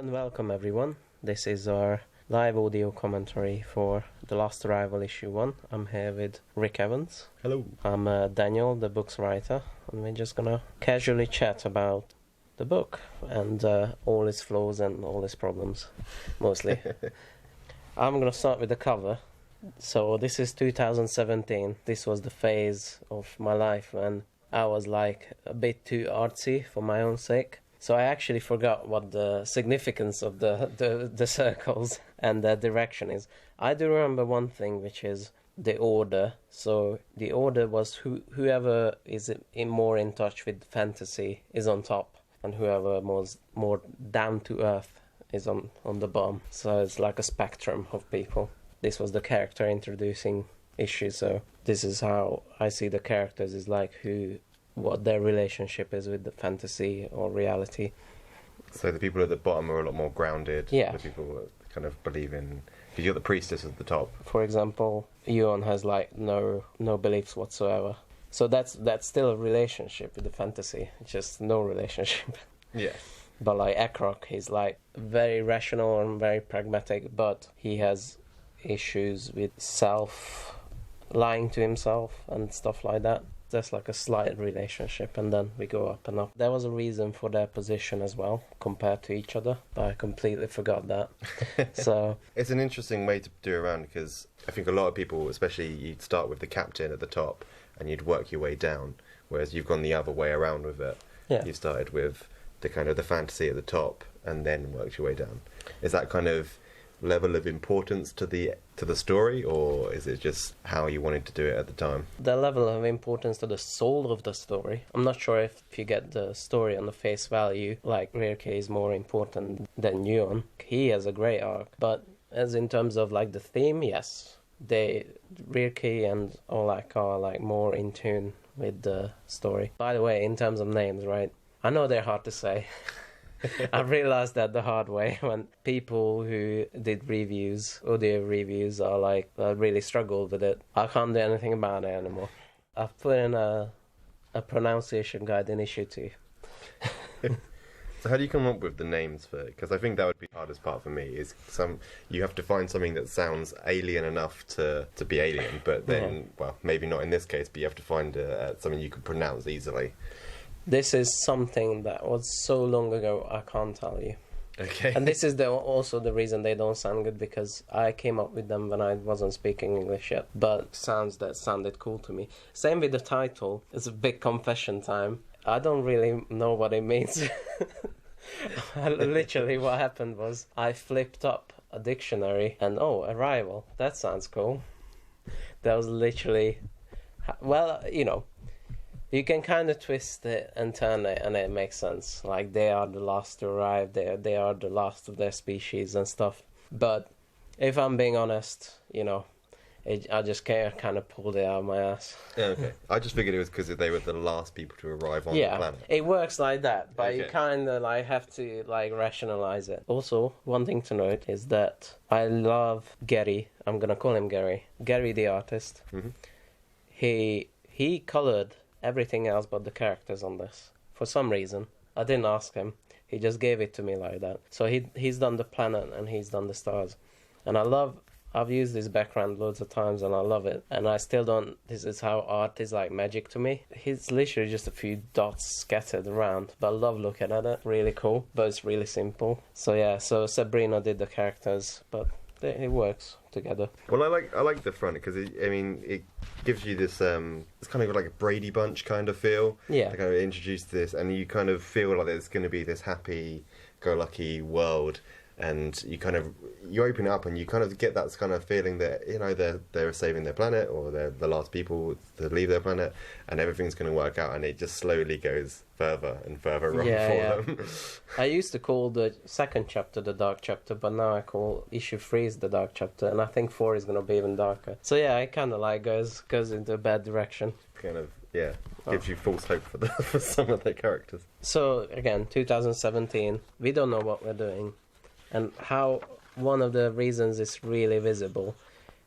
and welcome everyone. This is our live audio commentary for The Last Arrival issue 1. I'm here with Rick Evans. Hello. I'm Daniel, the book's writer, and we're just gonna casually chat about the book and all its flaws and all its problems, mostly. I'm gonna start with the cover. So this is 2017. This was the phase of my life when I was like a bit too artsy for my own sake. So I actually forgot what the significance of the circles and the direction is. I do remember one thing, which is the order. So the order was whoever is more in touch with fantasy is on top, and whoever was more down to earth is on the bottom. So it's like a spectrum of people. This was the character introducing issue. So this is how I see the characters, is like what their relationship is with the fantasy or reality. So the people at the bottom are a lot more grounded. Yeah. The people that kind of believe in... Because you've got the priestess at the top. For example, Yuan has like no beliefs whatsoever. So that's still a relationship with the fantasy. It's just no relationship. Yeah. But like Ekrok, he's like very rational and very pragmatic, but he has issues with lying to himself and stuff like that. There's like a slight relationship, and then we go up and up. There was a reason for their position as well, compared to each other, but I completely forgot that. So it's an interesting way to do around, because I think a lot of people, especially, you'd start with the captain at the top and you'd work your way down, whereas you've gone the other way around with it. Yeah. You started with the kind of the fantasy at the top and then worked your way down. Is that kind of level of importance to the story, or is it just how you wanted to do it at the time? The level of importance to the soul of the story. I'm not sure if you get the story on the face value, like Rirke is more important than Yuan. He has a great arc, but as in terms of like the theme, yes, Rirke and Olak are like more in tune with the story. By the way, in terms of names, right? I know they're hard to say. I realized that the hard way when people who did audio reviews, are like really struggled with it. I can't do anything about it anymore. I've put in a pronunciation guide in issue 2. So how do you come up with the names for it? Because I think that would be the hardest part for me, is you have to find something that sounds alien enough to be alien, but then, well, maybe not in this case, but you have to find something you can pronounce easily. This is something that was so long ago, I can't tell you. Okay. And this is also the reason they don't sound good, because I came up with them when I wasn't speaking English yet, but sounds that sounded cool to me. Same with the title. It's a big confession time. I don't really know what it means. Literally what happened was I flipped up a dictionary and arrival. That sounds cool. That was literally... Well, you can kind of twist it and turn it, and it makes sense. Like, they are the last to arrive, they are the last of their species and stuff. But if I'm being honest, I just kind of pulled it out of my ass. Yeah, okay. I just figured it was because they were the last people to arrive on the planet. It works like that, but Okay. you kind of like have to like rationalize it. Also, one thing to note is that I love Gary. I'm gonna call him Gary. Gary the artist. Mm-hmm. He colored everything else but the characters on this. For some reason. I didn't ask him. He just gave it to me like that. So he's done the planet and he's done the stars. And I've used this background loads of times and I love it. And I still don't... This is how art is like magic to me. It's literally just a few dots scattered around. But I love looking at it. Really cool. But it's really simple. So yeah, so Sabrina did the characters. But it works together. Well, I like the front, because it gives you this it's kind of like a Brady Bunch kind of feel. Yeah. They kind of introduce this, and you kind of feel like there's going to be this happy-go-lucky world, and you open it up and you kind of get that kind of feeling that they're saving their planet, or they're the last people to leave their planet, and everything's going to work out, and it just slowly goes further and further wrong for them. I used to call the second chapter the dark chapter, but now I call issue 3 the dark chapter, and I think 4 is going to be even darker. So yeah, it kind of like goes into a bad direction. Kind of, yeah, gives you false hope for some of their characters. So again, 2017, we don't know what we're doing. And how one of the reasons it's really visible,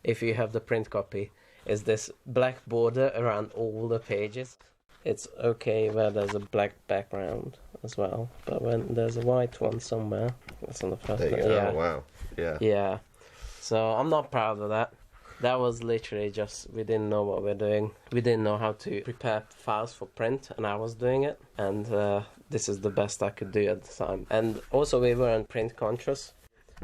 if you have the print copy, is this black border around all the pages. It's okay where there's a black background as well, but when there's a white one somewhere, That's on the first There you page. go. Yeah. Oh, wow. Yeah. Yeah. So I'm not proud of that. That was literally just, we didn't know what we're doing. We didn't know how to prepare files for print, and I was doing it. And this is the best I could do at the time. And also we weren't print conscious.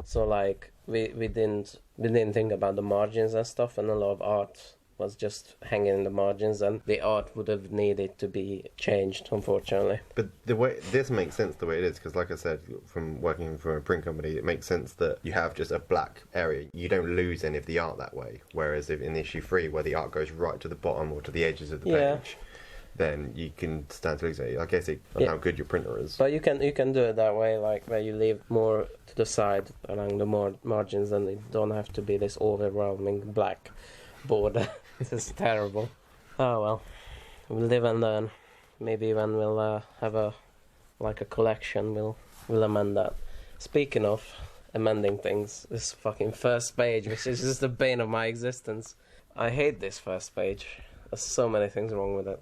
So like we didn't think about the margins and stuff, and a lot of art was just hanging in the margins, and the art would have needed to be changed, unfortunately. But the way this makes sense the way it is, because like I said, from working for a print company, it makes sense that you have just a black area. You don't lose any of the art that way. Whereas if in issue 3, where the art goes right to the bottom or to the edges of the page, then you can stand to lose it. I guess on how good your printer is. But you can do it that way, like where you leave more to the side along the margins, and it don't have to be this overwhelming black border. This is terrible. Oh well, we'll live and learn. Maybe when we'll have a collection, we'll amend that. Speaking of amending things, this fucking first page, which is just the bane of my existence. I hate this first page. There's so many things wrong with it.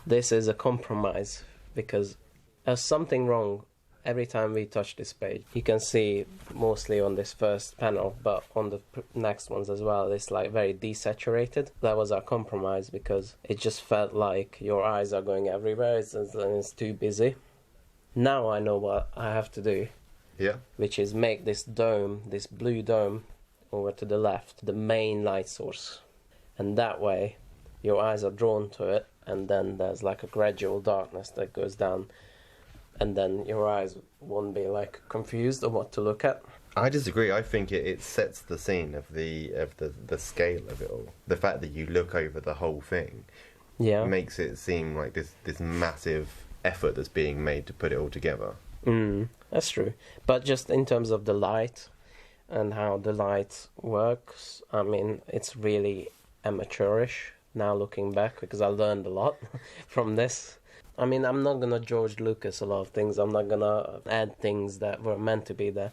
This is a compromise because there's something wrong every time we touch this page. You can see mostly on this first panel, but on the next ones as well, it's like very desaturated. That was our compromise because it just felt like your eyes are going everywhere. It's too busy. Now I know what I have to do. Yeah. Which is make this dome, this blue dome over to the left, the main light source. And that way your eyes are drawn to it, and then there's like a gradual darkness that goes down, and then your eyes won't be like confused on what to look at. I disagree. I think it sets the scene of the scale of it all. The fact that you look over the whole thing makes it seem like this massive effort that's being made to put it all together. That's true. But just in terms of the light and how the light works, I mean, it's really amateurish now looking back, because I learned a lot from this. I mean, I'm not gonna George Lucas a lot of things. I'm not gonna add things that were meant to be there.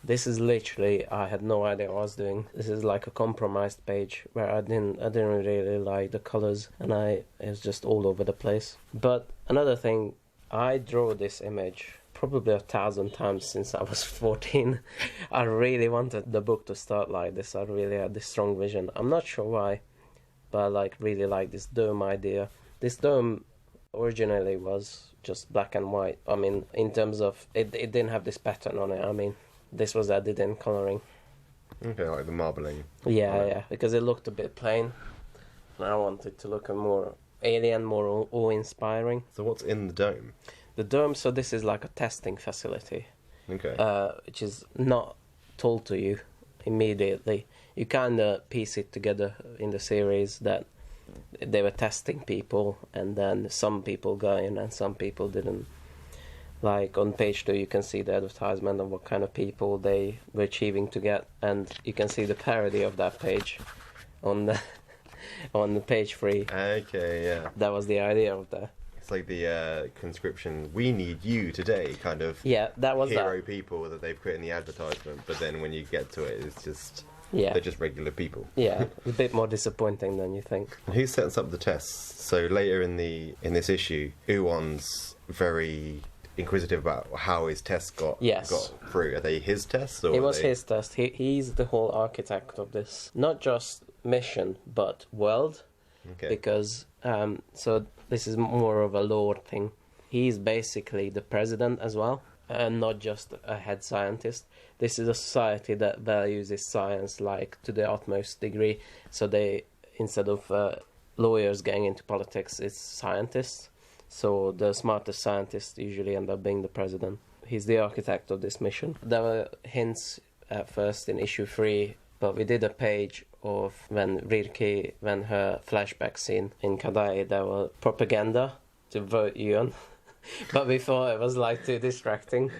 This is literally, I had no idea what I was doing. This is like a compromised page where I didn't really like the colors, and it was just all over the place. But another thing, I drew this image probably 1,000 times since I was 14. I really wanted the book to start like this. I really had this strong vision. I'm not sure why, but I really like this dome idea. This dome originally was just black and white. I mean, in terms of it didn't have this pattern on it. I mean, this was added in colouring. Okay, like the marbling. Yeah, because it looked a bit plain, and I wanted to look more alien, more awe-inspiring. So what's in the dome? The dome, so this is like a testing facility. Okay. Which is not told to you immediately. You kind of piece it together in the series that they were testing people, and then some people got in and some people didn't. Like on page 2 you can see the advertisement of what kind of people they were achieving to get, and you can see the parody of that page on the page 3. Okay, yeah. That was the idea of that. It's like the conscription, we need you today kind of that was hero people that they've put in the advertisement, but then when you get to it, it's just they're just regular people. Yeah, a bit more disappointing than you think. And who sets up the tests? So later in this issue, Uwon's very inquisitive about how his tests got through. Are they his tests? Or it was his test. He's the whole architect of this, not just mission but world. Okay. Because so this is more of a lore thing. He's basically the president as well, and not just a head scientist. This is a society that values this science like to the utmost degree. So they, instead of lawyers getting into politics, it's scientists. So the smartest scientists usually end up being the president. He's the architect of this mission. There were hints at first in issue 3, but we did a page of when her flashback scene in Kadai, there was propaganda to vote Yuan. But we thought it was like too distracting,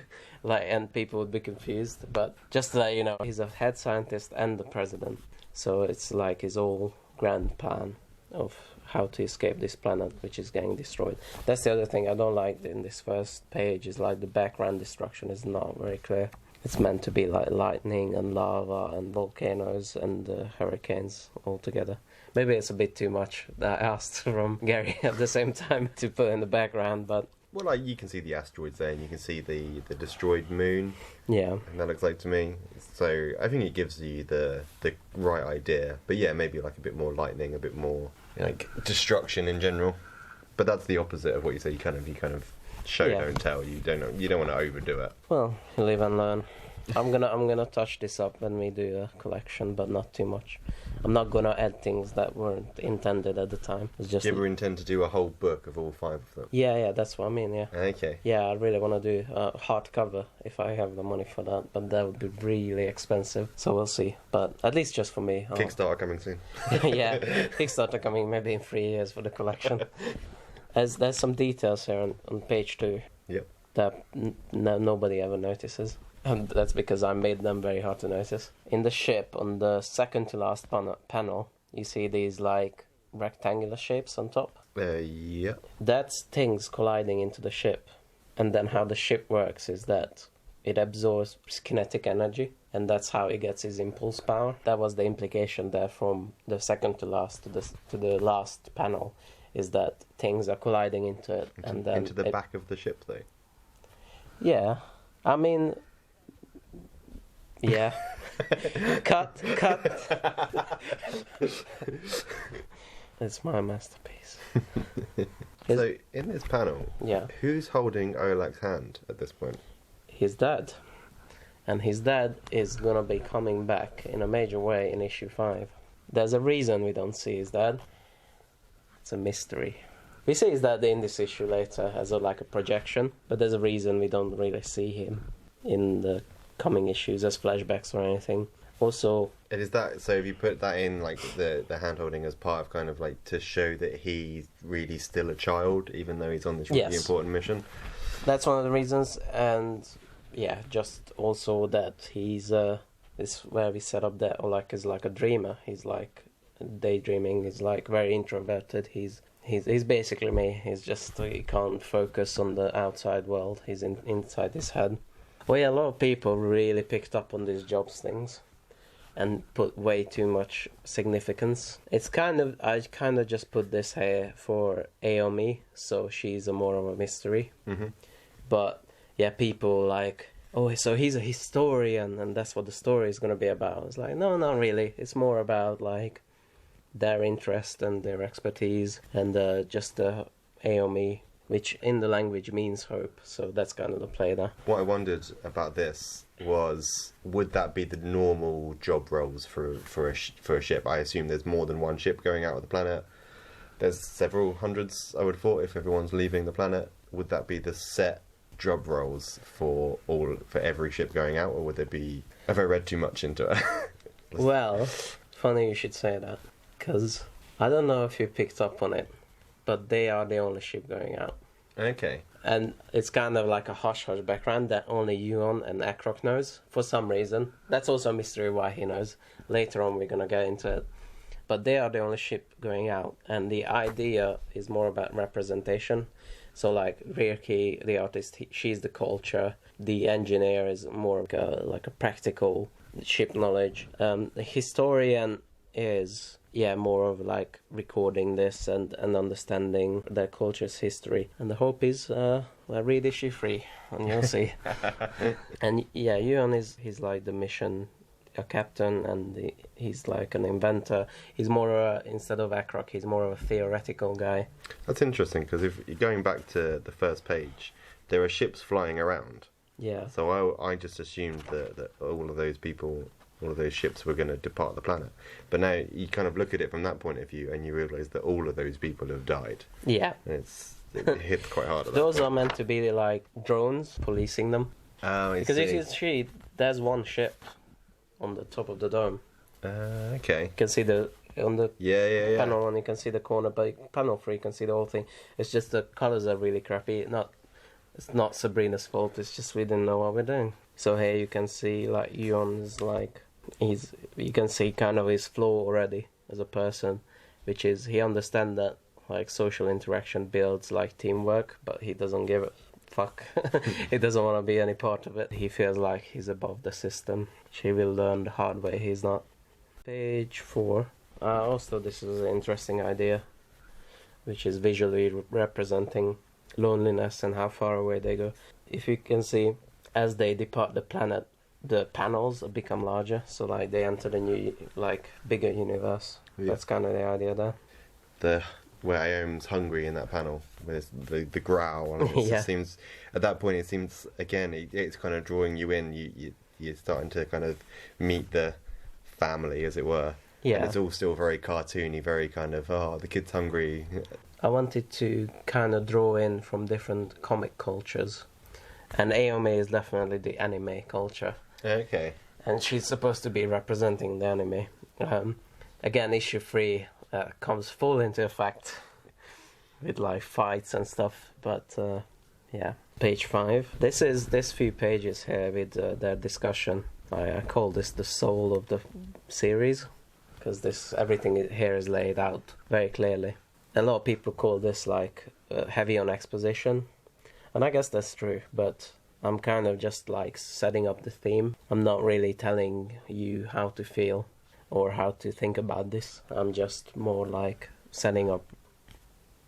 and people would be confused. But just to let you know, he's a head scientist and the president. So it's like his whole grand plan of how to escape this planet, which is getting destroyed. That's the other thing I don't like in this first page, is like the background destruction is not very clear. It's meant to be like lightning and lava and volcanoes and hurricanes all together. Maybe it's a bit too much that I asked from Gary at the same time to put in the background, but Well, like you can see the asteroids there, and you can see the destroyed moon. Yeah. And that looks like to me. So I think it gives you the right idea. But yeah, maybe like a bit more lightning, a bit more like destruction in general. But that's the opposite of what you say. You kind of show, Yeah. don't tell. You don't want to overdo it. Well, you live and learn. I'm gonna touch this up when we do a collection, but not too much. I'm not gonna add things that weren't intended at the time. It's just Do you ever intend to do a whole book of all 5 of them? yeah, that's what I mean. Yeah, Okay. yeah, I really want to do a hardcover if I have the money for that, but that would be really expensive. So we'll see. But at least just for me. Kickstarter coming soon. Yeah, Kickstarter coming maybe in 3 years for the collection. There's some details here on page 2. Yep. That nobody ever notices. And that's because I made them very hard to notice. In the ship, on the second to last panel, you see these like rectangular shapes on top. Yeah. That's things colliding into the ship. And then how the ship works is that it absorbs kinetic energy, and that's how it gets its impulse power. That was the implication there from the second to last to the last panel, is that things are colliding into it. And then into the back of the ship, though. Yeah. I mean... Yeah. Cut. It's my masterpiece. So, in this panel, Yeah. who's holding Olak's hand at this point? His dad. And his dad is gonna be coming back in a major way in issue 5. There's a reason we don't see his dad. It's a mystery. We see his dad in this issue later as like a projection, but there's a reason we don't really see him in the coming issues as flashbacks or anything. Also, And is that so? If you put that in, like the hand holding as part of kind of like to show that he's really still a child, even though he's on this really Yes. important mission. that's one of the reasons, and yeah, just also that he's this where we set up that Olak is like a dreamer. He's like daydreaming. He's like very introverted. He's basically me. He's just he can't focus on the outside world. He's inside his head. Well, yeah, a lot of people really picked up on these jobs things and put way too much significance. I kind of just put this here for Aomi, so she's more of a mystery. Mm-hmm. But yeah, people like, oh, so he's a historian, and that's what the story is going to be about. It's like, no, not really. It's more about like their interest and their expertise, and just Aomi, which in the language means hope. So that's kind of the play there. What I wondered about this was, would that be the normal job roles for a ship? I assume there's more than one ship going out of the planet. There's several hundreds, I would have thought, if everyone's leaving the planet. Would that be the set job roles for every ship going out, or would there be... Have I read too much into it? Well, funny you should say that, because I don't know if you picked up on it, but they are the only ship going out. Okay. And it's kind of like a hush-hush background that only Yuon and Akrok knows, for some reason. That's also a mystery why he knows. Later on we're going to get into it. But they are the only ship going out, and the idea is more about representation. So like Rirki, the artist, she's the culture. The engineer is more like a practical ship knowledge. The historian is... yeah, more of like recording this and understanding their culture's history. And the hope is, read issue 3 and you'll see. And yeah, Yuan he's like the mission captain, and he's like an inventor. He's more, instead of Akrok, he's more of a theoretical guy. That's interesting, because if you're going back to the first page, there are ships flying around. Yeah. So I just assumed that all of those people... all of those ships were going to depart the planet. But now you kind of look at it from that point of view and you realise that all of those people have died. Yeah. And it hits quite hard at that Those point. are meant to be like drones policing them. Oh, I Because see. if you see, there's one ship on the top of the dome. Okay. You can see on the Yeah. panel, and you can see the corner, but panel 3 you can see the whole thing. It's just the colours are really crappy. It's not Sabrina's fault, it's just we didn't know what we're doing. So here you can see like Yuon's like... you can see kind of his flaw already as a person, which is he understands that like social interaction builds like teamwork, but he doesn't give a fuck. He doesn't want to be any part of it. He feels like he's above the system. She will learn the hard way he's not. Page 4. Also, this is an interesting idea, which is visually representing loneliness and how far away they go. If you can see, as they depart the planet, the panels become larger, so like they enter the new, like, bigger universe. Yeah. That's kind of the idea there. Where Aom's hungry in that panel, with the growl, and it Yeah. just seems at that point, it seems again it's kind of drawing you in. You're starting to kind of meet the family, as it were. Yeah. And it's all still very cartoony, very kind of, the kid's hungry. I wanted to kind of draw in from different comic cultures, and Aome is definitely the anime culture, Okay. and she's supposed to be representing the anime. Again, issue 3 comes full into effect with like fights and stuff, but yeah. Page 5. This few pages here with their discussion. I call this the soul of the series, because everything here is laid out very clearly. A lot of people call this like heavy on exposition, and I guess that's true, but I'm kind of just like setting up the theme. I'm not really telling you how to feel or how to think about this. I'm just more like setting up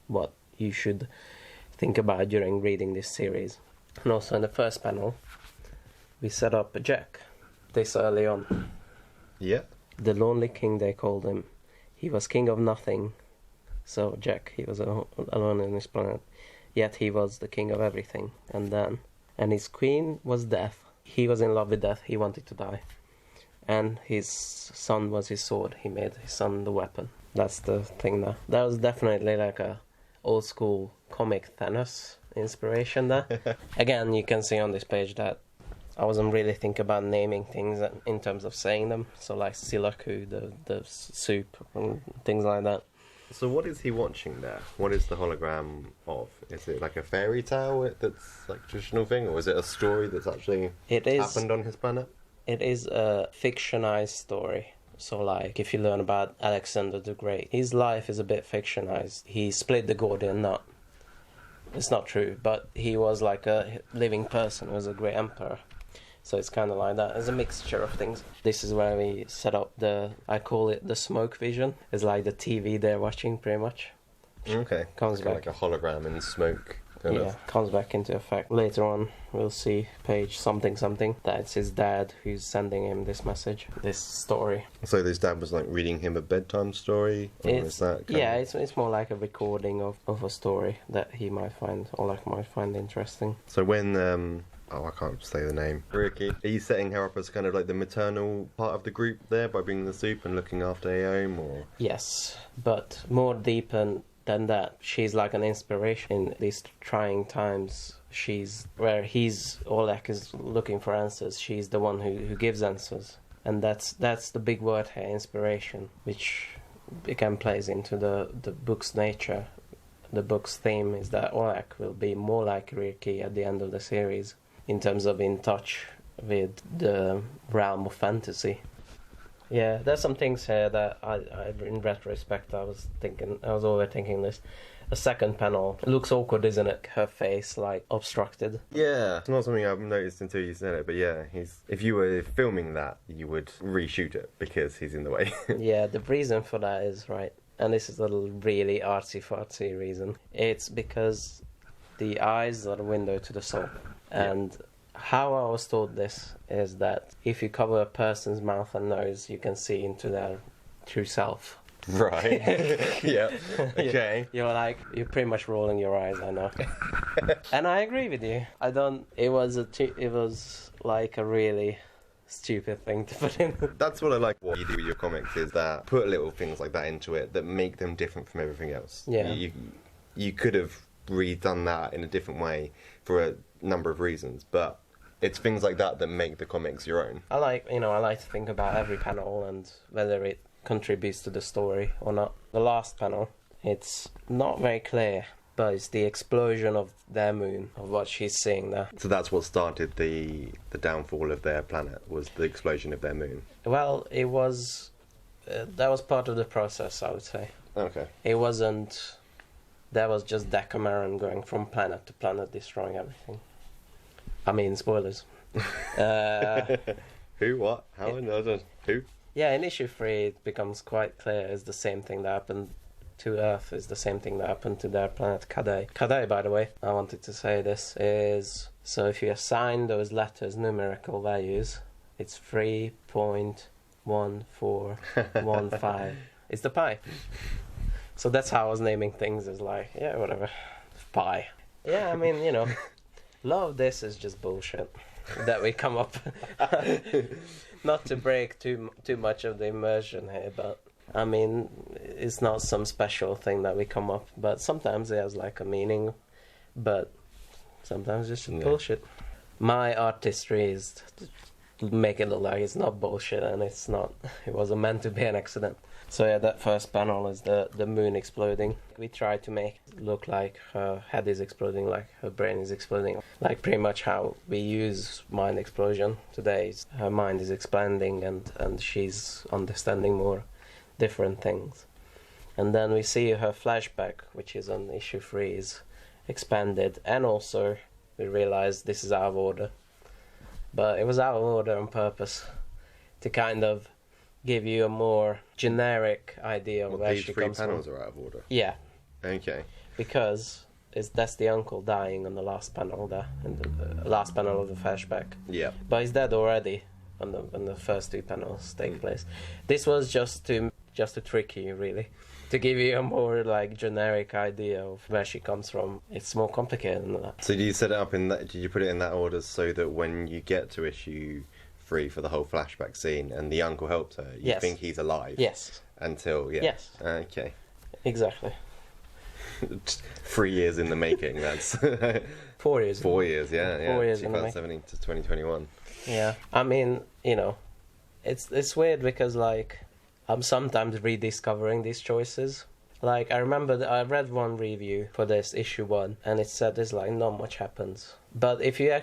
what you should think about during reading this series. And also in the first panel, we set up Jack this early on. Yeah. The lonely king, they called him. He was king of nothing. So Jack, he was alone on his planet. Yet he was the king of everything. And his queen was death. He was in love with death. He wanted to die. And his son was his sword. He made his son the weapon. That's the thing there. That was definitely like a old school comic Thanos inspiration there. Again, you can see on this page that I wasn't really thinking about naming things in terms of saying them. So like Silaku, the soup, and things like that. So what is he watching there? What is the hologram of? Is it like a fairy tale that's like a traditional thing, or is it a story that's actually happened on his planet? It is a fictionized story. So like if you learn about Alexander the Great, his life is a bit fictionized. He split the Gordian knot. It's not true, but he was like a living person. He was a great emperor. So it's kind of like that. It's a mixture of things. This is where we set up I call it the smoke vision. It's like the TV they're watching, pretty much. Okay. Comes it's back. like a hologram in smoke. Comes back into effect. Later on, we'll see page something, that it's his dad who's sending him this message, this story. So his dad was like reading him a bedtime story? It's more like a recording of a story that he might find, Olek might find interesting. So when... I can't say the name. Ricky. He's setting her up as kind of like the maternal part of the group there by bringing the soup and looking after Aom, or... Yes, but more deep than that. She's like an inspiration in these trying times. Olek is looking for answers. She's the one who gives answers. And that's the big word here, inspiration, which again plays into the book's nature. The book's theme is that Olek will be more like Ricky at the end of the series, in terms of in touch with the realm of fantasy. Yeah, there's some things here that I in retrospect, I was overthinking this. The second panel, it looks awkward, isn't it? Her face, like, obstructed. Yeah, it's not something I've noticed until you said it, but yeah, if you were filming that, you would reshoot it, because he's in the way. Yeah, the reason for that is, right, and this is a really artsy-fartsy reason, it's because the eyes are the window to the soul. And how I was told this is that if you cover a person's mouth and nose, you can see into their true self. Right. Yeah. Okay. You're pretty much rolling your eyes, I know. And I agree with you. It was like a really stupid thing to put in. That's what I like what you do with your comics, is that put little things like that into it that make them different from everything else. Yeah. You could have redone that in a different way for a number of reasons, but it's things like that that make the comics your own. I like to think about every panel and whether it contributes to the story or not. The last panel, it's not very clear, but it's the explosion of their moon, of what she's seeing there. So that's what started the downfall of their planet, was the explosion of their moon. Well, it was that was part of the process, I would say. Okay. It wasn't. That was just Decameron going from planet to planet, destroying everything. I mean, spoilers. Who? What? How? Who? Yeah, in issue 3 it becomes quite clear it's the same thing that happened to Earth is the same thing that happened to their planet Kadai. Kadai, by the way, I wanted to say this, is... So if you assign those letters numerical values, it's 3.1415. It's the pi. So that's how I was naming things, is like, yeah, whatever. Pi. Yeah, I mean, you know, a lot of this is just bullshit that we come up. Not to break too much of the immersion here, but I mean, it's not some special thing that we come up. But sometimes it has like a meaning, but sometimes it's just bullshit. My artistry is to make it look like it's not bullshit, and it's not. It wasn't meant to be an accident. So yeah, that first panel is the moon exploding. We try to make it look like her head is exploding, like her brain is exploding. Like pretty much how we use mind explosion today. Her mind is expanding and she's understanding more different things. And then we see her flashback, which is on issue 3, is expanded. And also we realize this is out of order. But it was out of order on purpose to kind of give you a more generic idea of where she comes from. These 3 panels are out of order? Yeah. Okay. Because that's the uncle dying on the last panel there, in the last panel of the flashback. Yeah. But he's dead already when the first 2 panels take place. This was just to trick you, really. To give you a more like generic idea of where she comes from. It's more complicated than that. So did you set it up in that, did you put it in that order so that when you get to issue 3 for the whole flashback scene and the uncle helps her, you think he's alive? Yes. Until, Yes. Okay. Exactly. 3 years in the making, that's... 4 years. 4 years, yeah. 4 years 2017 to 2021. Yeah. I mean, you know, it's weird because, like, I'm sometimes rediscovering these choices. Like, I remember that I read one review for this issue 1, and it said there's like not much happens. But if you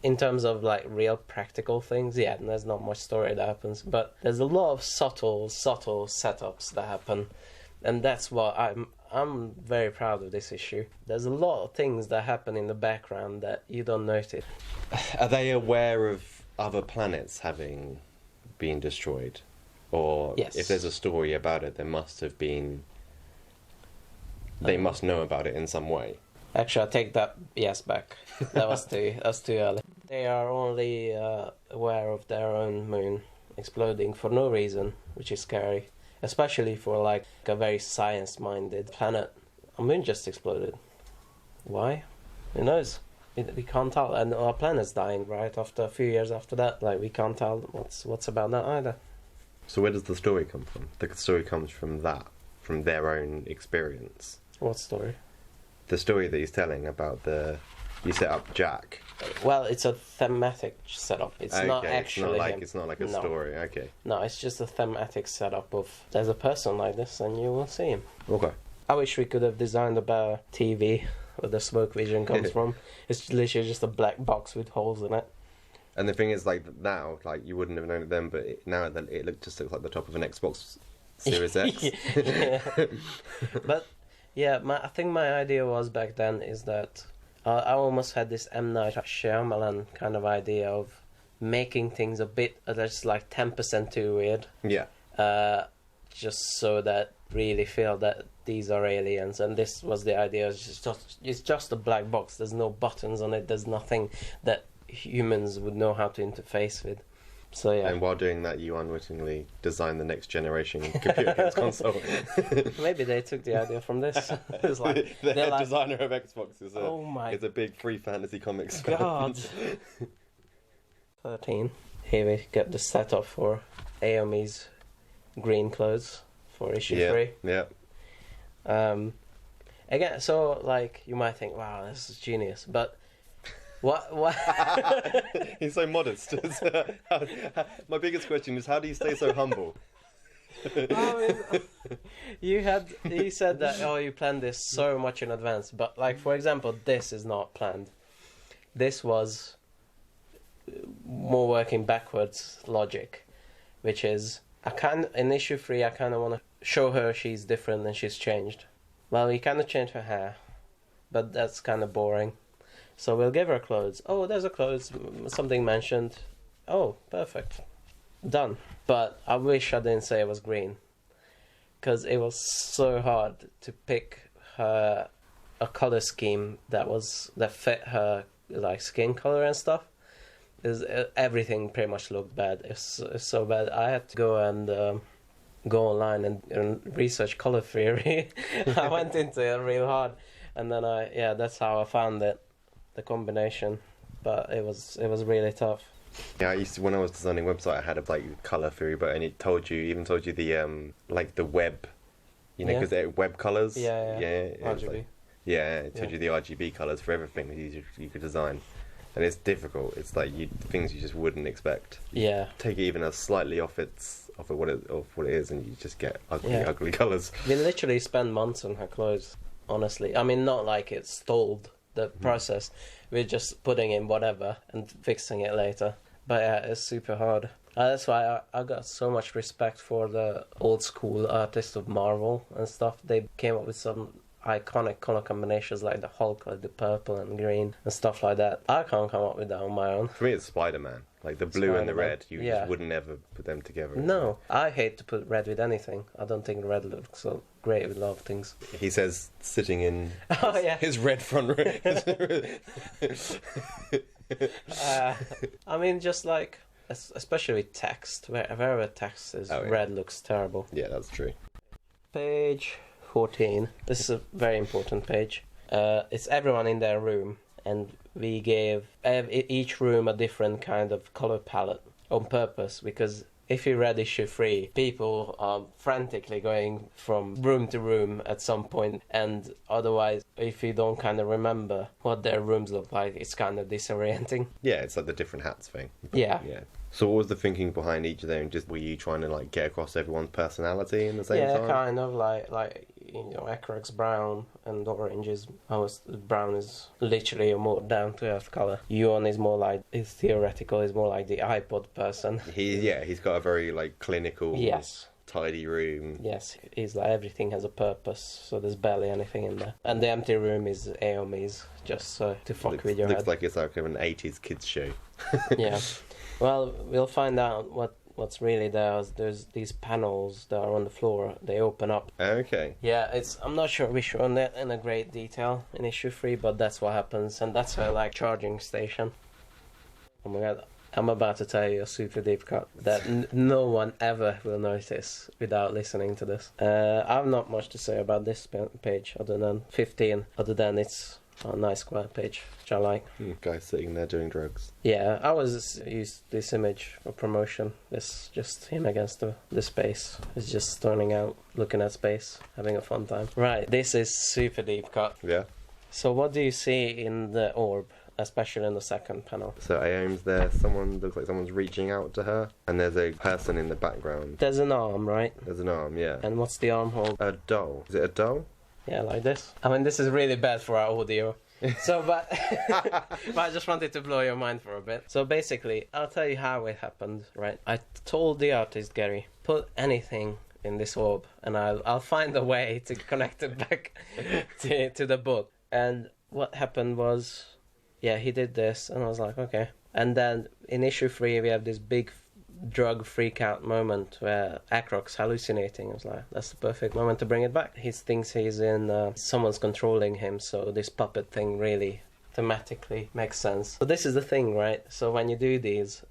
in terms of like real practical things, yeah, there's not much story that happens. But there's a lot of subtle setups that happen, and that's what I'm very proud of this issue. There's a lot of things that happen in the background that you don't notice. Are they aware of other planets having been destroyed? Or if there's a story about it, there must have been... They must know about it in some way. Actually, I take that yes back. That's too early. They are only aware of their own moon exploding for no reason, which is scary. Especially for like a very science-minded planet. A moon just exploded. Why? Who knows? We can't tell. And our planet's dying right after a few years after that. Like, we can't tell what's about that either. So where does the story come from? The story comes from their own experience. What story? The story that he's telling about you set up Jack. Well, it's a thematic setup. It's not actually him. It's not like a story. Okay. No, it's just a thematic setup of there's a person like this and you will see him. Okay. I wish we could have designed a better TV where the smoke vision comes from. It's literally just a black box with holes in it. And the thing is, like, now, like, you wouldn't have known it then, but now it just looks like the top of an Xbox Series X. Yeah. But yeah, I think my idea was back then is that I almost had this M. Night Shyamalan kind of idea of making things a bit, just like 10% too weird. Yeah. Just so that really feel that these are aliens, and this was the idea. It's just a black box. There's no buttons on it. There's nothing that humans would know how to interface with. So yeah. And while doing that, you unwittingly designed the next generation computer games console. Maybe they took the idea from this. It's like, the head designer of Xbox is a big free fantasy comics God. 13. Here we get the setup for Aomi's green clothes for issue 3. Yeah. Again, so like you might think, wow, this is genius, but what? He's so modest. My biggest question is, how do you stay so humble? You said that you planned this so much in advance, but like for example, this is not planned. This was more working backwards logic, which is in issue 3 I kind of want to show her she's different and she's changed. Well, we kind of changed her hair, but that's kind of boring. So we'll give her clothes. Oh, there's a clothes, something mentioned. Oh, perfect. Done. But I wish I didn't say it was green. because it was so hard to pick her a color scheme that fit her like skin color and stuff. Everything pretty much looked bad. It's so bad. I had to go and go online and research color theory. I went into it real hard, and then that's how I found it, the combination. But it was really tough. Yeah, I used to, when I was designing website, I had a like color theory book, and it told you the like the web, you know, because they're web colors. Yeah. RGB. Like, it told you the RGB colors for everything that you could design. And it's difficult. It's like things you just wouldn't expect. Yeah. Take it even slightly off what it is, and you just get ugly colours. We literally spend months on her clothes. Honestly, I mean, not like it stalled the process. We're just putting in whatever and fixing it later. But yeah, it's super hard. That's why I got so much respect for the old school artists of Marvel and stuff. They came up with some iconic color combinations like the Hulk, like the purple and green and stuff like that. I can't come up with that on my own. For me, it's Spider-Man. Like the blue and the red, you just wouldn't ever put them together. No, I hate to put red with anything. I don't think red looks so great with a lot of things. He says sitting in his red front row. I mean, just like, especially with text, wherever text is, red looks terrible. Yeah, that's true. Page 14. This is a very important page. It's everyone in their room, and we gave each room a different kind of color palette on purpose, because if you read issue 3, people are frantically going from room to room at some point, and otherwise, if you don't kind of remember what their rooms look like, it's kind of disorienting. Yeah, it's like the different hats thing. Yeah. So what was the thinking behind each of them? Just were you trying to like get across everyone's personality in the same time? Yeah, kind of like you know, Ekrak's brown and orange is brown is literally a more down to earth color. Yuan is more like is theoretical, is more like the iPod person. He's got a very like clinical, tidy room. Yes, he's like everything has a purpose, so there's barely anything in there. And the empty room is Aomi's, just to fuck with your head. Looks like it's like an 80s kids show. Yeah. Well, we'll find out what's really there. There's these panels that are on the floor. They open up. Okay. Yeah, I'm not sure we shown that in a great detail in issue 3, but that's what happens, and that's her like charging station. Oh my god, I'm about to tell you a super deep cut that no one ever will notice without listening to this. I have not much to say about this page other than 15, other than it's a nice square page, which I like. Guy sitting there doing drugs. Yeah, I was used this image for promotion. It's just him against the space. He's just turning out, looking at space, having a fun time. Right, this is super deep cut. Yeah. So what do you see in the orb, especially in the second panel? So Aom's there, looks like someone's reaching out to her, and there's a person in the background. There's an arm, right? There's an arm, yeah. And what's the arm hold? A doll. Is it a doll? Yeah, like this. I mean, this is really bad for our audio. So, but I just wanted to blow your mind for a bit. So basically, I'll tell you how it happened, right? I told the artist, Gary, put anything in this orb, and I'll find a way to connect it back to the book. And what happened was, he did this, and I was like, okay. And then in issue 3, we have this big drug freak out moment where Ekrak's hallucinating. I was like, that's the perfect moment to bring it back. He thinks he's in someone's controlling him, so this puppet thing really thematically makes sense. So this is the thing, right? So when you do these,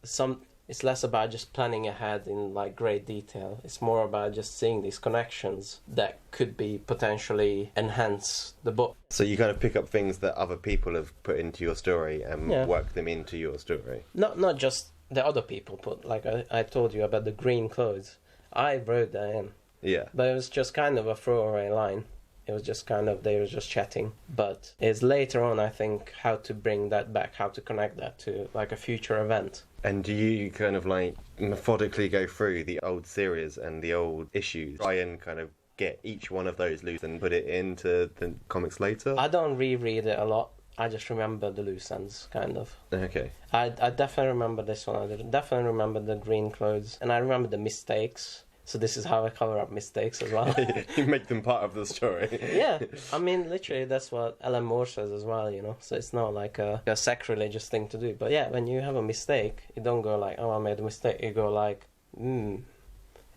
it's less about just planning ahead in like great detail. It's more about just seeing these connections that could be potentially enhance the book. So you kind of pick up things that other people have put into your story and work them into your story. Not just the other people put, like I told you about the green clothes. I wrote that in. Yeah. But it was just kind of a throwaway line. It was just kind of, they were just chatting. But it's later on, I think, how to bring that back, how to connect that to like a future event. And do you kind of like methodically go through the old series and the old issues, try and kind of get each one of those loose and put it into the comics later? I don't reread it a lot. I just remember the loose ends, kind of. Okay. I definitely remember this one. I definitely remember the green clothes. And I remember the mistakes. So this is how I cover up mistakes as well. You make them part of the story. Yeah. I mean, literally, that's what Alan Moore says as well, you know. So it's not like a sacrilegious thing to do. But yeah, when you have a mistake, you don't go like, oh, I made a mistake. You go like,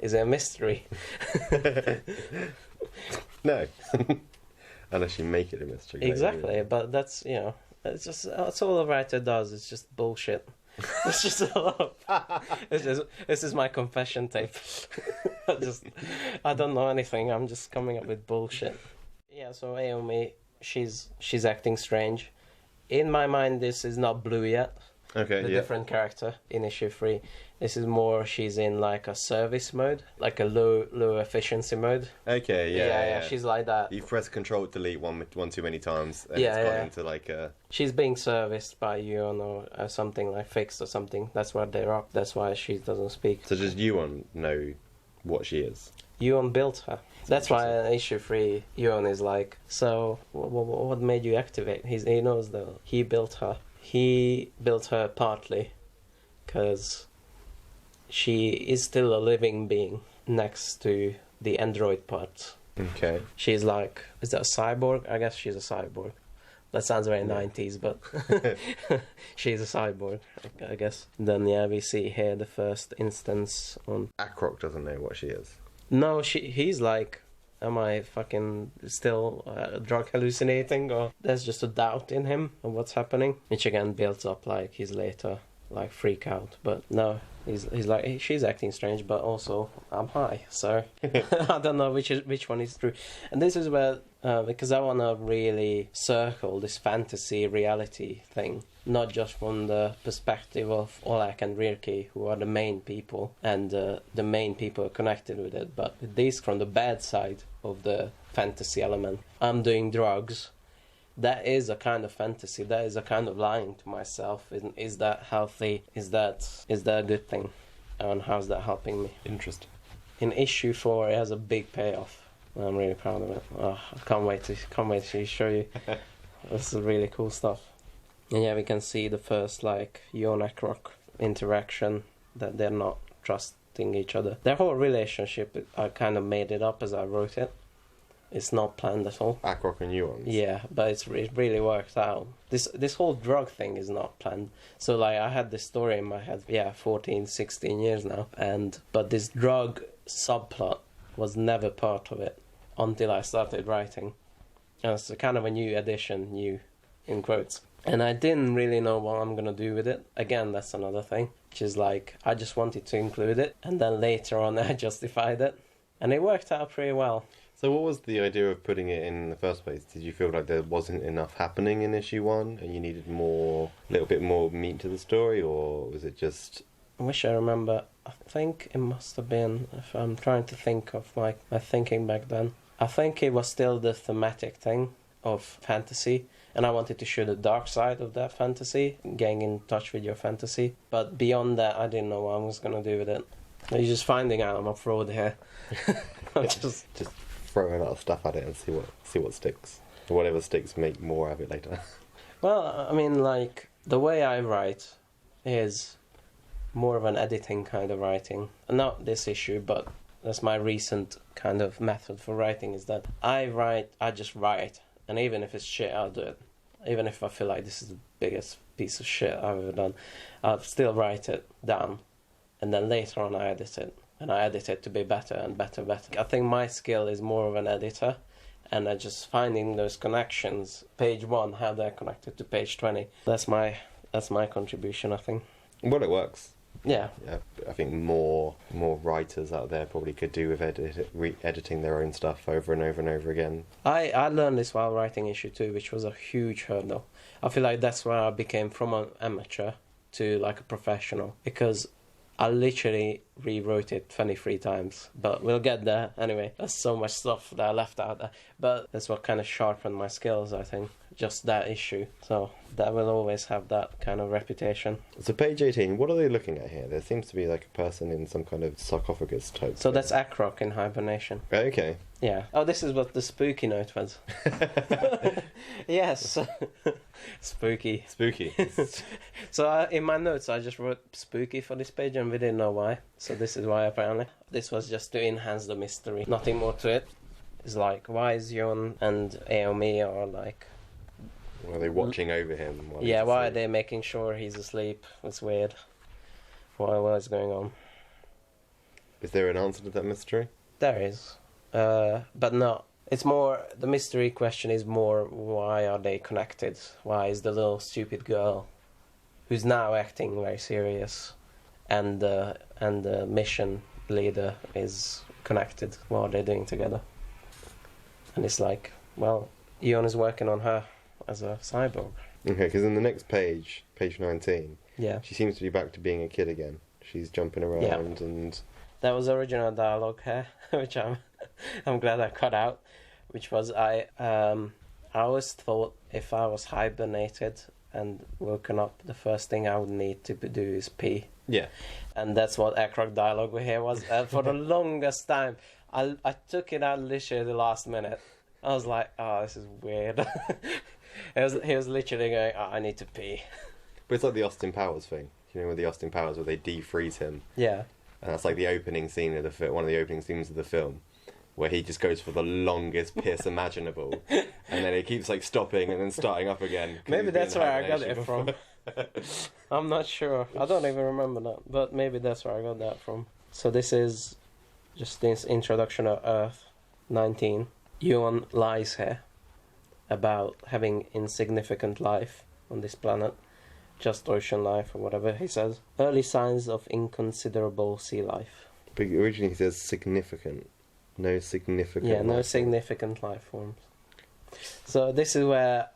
Is it a mystery? No. Unless you make it a mystery. Exactly, but that's, that's all a writer does. It's just bullshit. It's just a lot of... This is my confession tape. I don't know anything. I'm just coming up with bullshit. Yeah, so Aomi, she's acting strange. In my mind, this is not Blue yet. Okay, the different character in issue 3. This is more, she's in like a service mode, like a low efficiency mode. Okay, yeah. She's like that. You press Control Delete one too many times, and it's gone into like a... She's being serviced by Yuon or something, like fixed or something. That's what they're up. That's why she doesn't speak. So does Yuon know what she is? Yuon built her. That's why in issue 3, Yuon is like, so what made you activate? He knows that he built her. He built her partly because she is still a living being next to the android part. Okay. She's like, is that a cyborg? I guess she's a cyborg. That sounds very 90s, but she's a cyborg, I guess. Then, we see here the first instance on... Akrok doesn't know what she is. No, he's like, am I fucking still drug hallucinating? Or there's just a doubt in him of what's happening, which again builds up like his later like freak out. But no, he's like, she's acting strange, but also I'm high, so I don't know which one is true. And this is where because I want to really circle this fantasy reality thing, not just from the perspective of Olak and Rirki, who are the main people and the main people connected with it, but this from the bad side of the fantasy element. I'm doing drugs. That is a kind of fantasy. That is a kind of lying to myself. Is that healthy? Is that a good thing? And how's that helping me? Interesting. In issue 4, it has a big payoff. I'm really proud of it. Oh, I can't wait to show you. This is really cool stuff. And we can see the first like Yuon-Akrok interaction, that they're not trusting each other. Their whole relationship, I kind of made it up as I wrote it. It's not planned at all. Akrok and Yuon. Yeah, but it really worked out. This whole drug thing is not planned. So like I had this story in my head, 14, 16 years now, but this drug subplot was never part of it until I started writing. And it's kind of a new addition, new in quotes. And I didn't really know what I'm gonna do with it. Again, that's another thing, which is like I just wanted to include it, and then later on I justified it, and it worked out pretty well. So what was the idea of putting it in the first place? Did you feel like there wasn't enough happening in issue 1 and you needed a little bit more meat to the story, or was it just... I wish I remember. I think it must have been, if I'm trying to think of my thinking back then, I think it was still the thematic thing of fantasy, and I wanted to show the dark side of that fantasy, getting in touch with your fantasy. But beyond that, I didn't know what I was going to do with it. You're just finding out I'm a fraud here. I'm just throw a lot of stuff at it and see what sticks. Whatever sticks, make more of it later. Well, I mean, like, the way I write is more of an editing kind of writing. Not this issue, but that's my recent kind of method for writing, is that I just write, and even if it's shit, I'll do it. Even if I feel like this is the biggest piece of shit I've ever done, I'll still write it down, and then later on I edit it. And I edit it to be better and better. I think my skill is more of an editor, and I just finding those connections. Page 1, how they're connected to page 20. That's my contribution, I think. Well, it works. Yeah. I think more writers out there probably could do with editing their own stuff over and over and over again. I learned this while writing issue 2, which was a huge hurdle. I feel like that's where I became from an amateur to like a professional, because I literally rewrote it 23 times, but we'll get there anyway. There's so much stuff that I left out there, but that's what kind of sharpened my skills, I think, just that issue. So that will always have that kind of reputation. So page 18, what are they looking at here? There seems to be like a person in some kind of sarcophagus type. So that's Akrok in hibernation. Okay. Yeah. Oh, this is what the spooky note was. Yes. Spooky. So in my notes I just wrote spooky for this page, and we didn't know why. So this is why, apparently. This was just to enhance the mystery. Nothing more to it. It's like, why is Yuon and Aomi are like... Are they watching over him? Why are they making sure he's asleep? It's weird. What is going on? Is there an answer to that mystery? There is, but no. It's more, the mystery question is more, why are they connected? Why is the little stupid girl, who's now acting very serious, and the mission leader is connected? What are they doing together? And it's like, well, Eon is working on her as a cyborg. Okay, because in the next page 19, Yeah. she seems to be back to being a kid again. She's jumping around and... That was original dialogue here, which I'm glad I cut out. Which was, I always thought if I was hibernated and woken up, the first thing I would need to do is pee. Yeah. And that's what Akrok dialogue here was. For the longest time, I took it out literally the last minute. I was like, oh, this is weird. He was literally going, oh, I need to pee. But it's like the Austin Powers thing. You know, with the Austin Powers where they defreeze him. Yeah. And that's like the opening scene of the film, one of the opening scenes of the film, where he just goes for the longest piss imaginable, and then he keeps like stopping and then starting up again. Maybe that's where I got it from. I'm not sure. I don't even remember that, but maybe that's where I got that from. So this is just this introduction of Earth 19. Yuan lies here about having insignificant life on this planet, just ocean life or whatever he says. Early signs of inconsiderable sea life. But originally he says significant. No significant. Yeah, no significant life forms. So this is where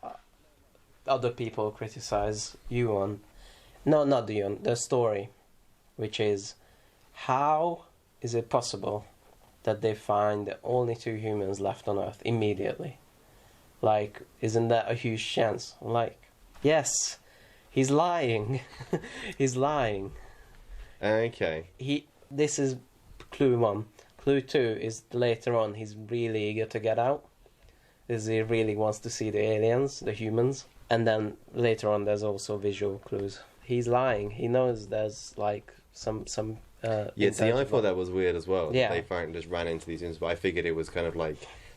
other people criticize Yuan. No, not Yuan, the story, which is, how is it possible that they find the only 2 humans left on Earth immediately? Like, isn't that a huge chance? Like, yes, he's lying. He's lying. Okay. This is clue 1. Clue 2 is later on he's really eager to get out. He really wants to see the aliens, the humans. And then later on there's also visual clues. He's lying. He knows there's like some yeah, see, I thought that was weird as well. Yeah. They just ran into these things, but I figured it was kind of like,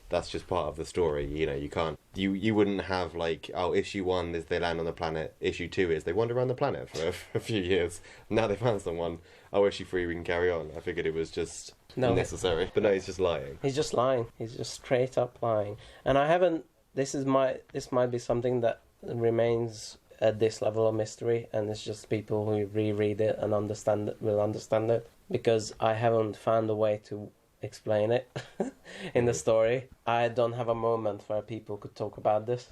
that's just part of the story. You know, you can't... You wouldn't have like, oh, issue 1 is they land on the planet, issue 2 is they wander around the planet for a few years. Now they found someone. Oh, issue 3 we can carry on. I figured it was just necessary. But no, he's just lying. He's just lying. He's just straight up lying. And I haven't... This might be something that remains at this level of mystery, and it's just people who reread it and will understand it, because I haven't found a way to explain it in the story. I don't have a moment where people could talk about this,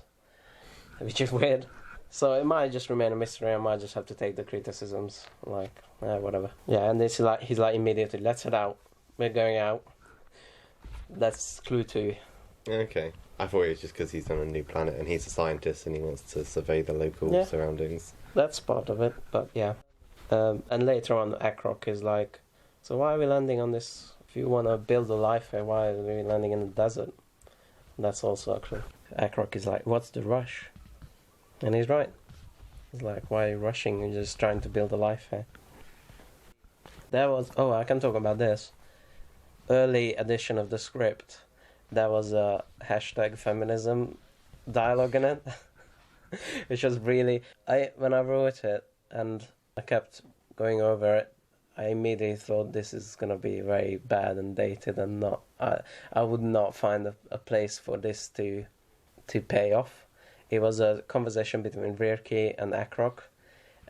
which is weird. So it might just remain a mystery. I might just have to take the criticisms, like, whatever. Yeah, and he's like immediately, let's head out. We're going out. That's clue 2. Okay. I thought it was just because he's on a new planet and he's a scientist and he wants to survey the local surroundings. That's part of it, but yeah. And later on, Akrok is like, so why are we landing on this? If you want to build a life here, why are we landing in the desert? And that's also a clue. Akrok is like, what's the rush? And he's right. He's like, why are you rushing? You're just trying to build a life here. There was... Oh, I can talk about this. Early edition of the script, there was a #feminism dialogue in it, which was really... When I wrote it and I kept going over it, I immediately thought this is going to be very bad and dated and not... I would not find a place for this to pay off. It was a conversation between Rirki and Akrok,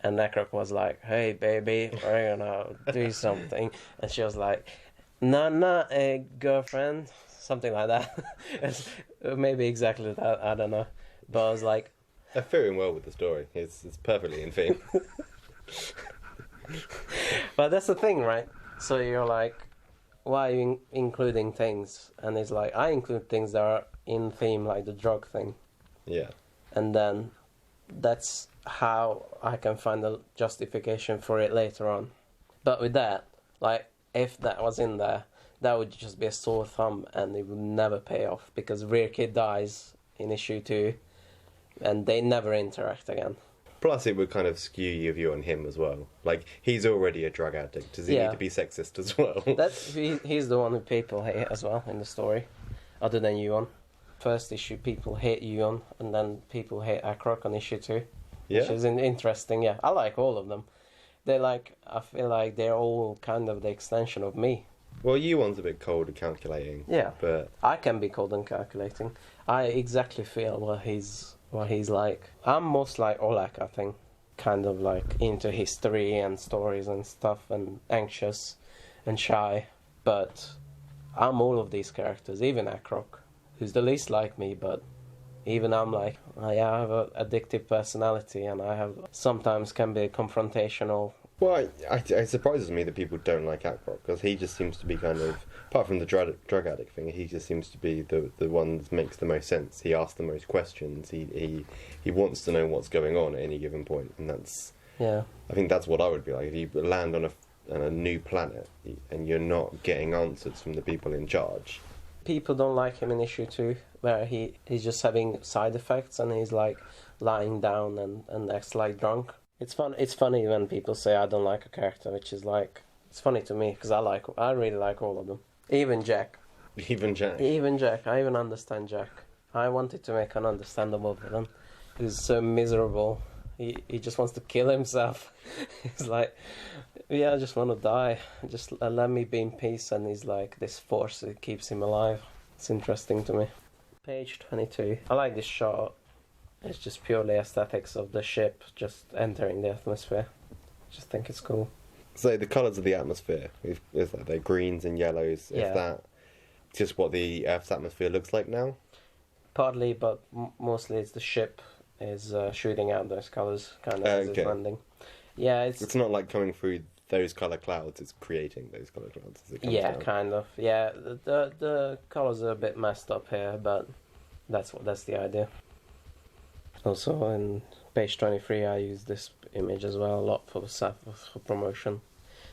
and Akrok was like, hey baby, we're gonna do something, and she was like, nah, a girlfriend, something like that. It's maybe exactly that, I don't know, but I was like, I fit in well with the story. It's perfectly in theme. But that's the thing, right? So you're like, why are you including things? And it's like, I include things that are in theme, like the drug thing. Yeah. And then that's how I can find a justification for it later on. But with that, like, if that was in there, that would just be a sore thumb and it would never pay off, because Rear Kid dies in issue 2 and they never interact again. Plus, it would kind of skew your view on him as well. Like, he's already a drug addict. Does he need to be sexist as well? He's the one who people hate as well in the story, other than Yuan. First issue, people hate Yuan, and then people hate Akrok on issue 2. Yeah. Which is interesting, yeah. I like all of them. I feel like they're all kind of the extension of me. Well, Yuon's a bit cold and calculating. Yeah. But I can be cold and calculating. I exactly feel what he's like. I'm most like Olak, I think. Kind of like into history and stories and stuff, and anxious and shy. But I'm all of these characters, even Akrok, who's the least like me, but even I'm like, I have an addictive personality, and I have sometimes can be confrontational. well, it surprises me that people don't like Akrok, because he just seems to be kind of, apart from the drug addict thing, he just seems to be the one that makes the most sense. He asks the most questions. He wants to know what's going on at any given point, and that's, Yeah. I think that's what I would be like if you land on a new planet and you're not getting answers from the people in charge. People don't like him in issue 2, where he's just having side effects and he's like lying down and acts like drunk. It's funny when people say I don't like a character, which is like, it's funny to me because I really like all of them. Even Jack. Even Jack. I even understand Jack. I wanted to make an understandable villain who's so miserable. He just wants to kill himself. He's like, yeah, I just want to die. Just let me be in peace. And he's like this force that keeps him alive. It's interesting to me. Page 22. I like this shot. It's just purely aesthetics of the ship just entering the atmosphere. Just think it's cool. So the colours of the atmosphere is like they're greens and yellows. Yeah. Is that just what the Earth's atmosphere looks like now? Partly, but mostly it's the ship is shooting out those colours kind of as it's Okay. landing. Yeah, It's not like coming through those colour clouds, it's creating those colour clouds as it comes yeah, down. kind of. Yeah, the colours are a bit messed up here, but that's the idea. Also, in page 23, I use this image as well a lot for promotion.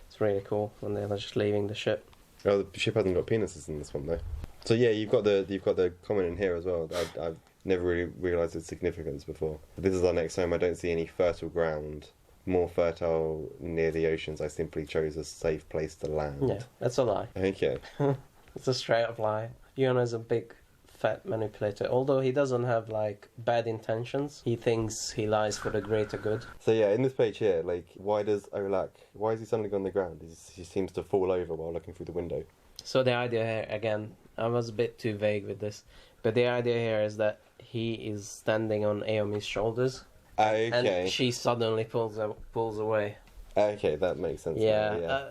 It's really cool when they're just leaving the ship. Oh, the ship hasn't got penises in this one though. So yeah, you've got the comment in here as well. I've never really realised its significance before. This is our next home. I don't see any fertile ground. More fertile near the oceans. I simply chose a safe place to land. Yeah, that's a lie. Okay. It's a straight up lie. Yuno's a big fat manipulator. Although he doesn't have like bad intentions, he thinks he lies for the greater good. So yeah, in this page here, like, why is he suddenly on the ground? He seems to fall over while looking through the window. So the idea here, again, I was a bit too vague with this, but the idea here is that he is standing on Aomi's shoulders, Okay. and she suddenly pulls away. Okay, that makes sense. Yeah,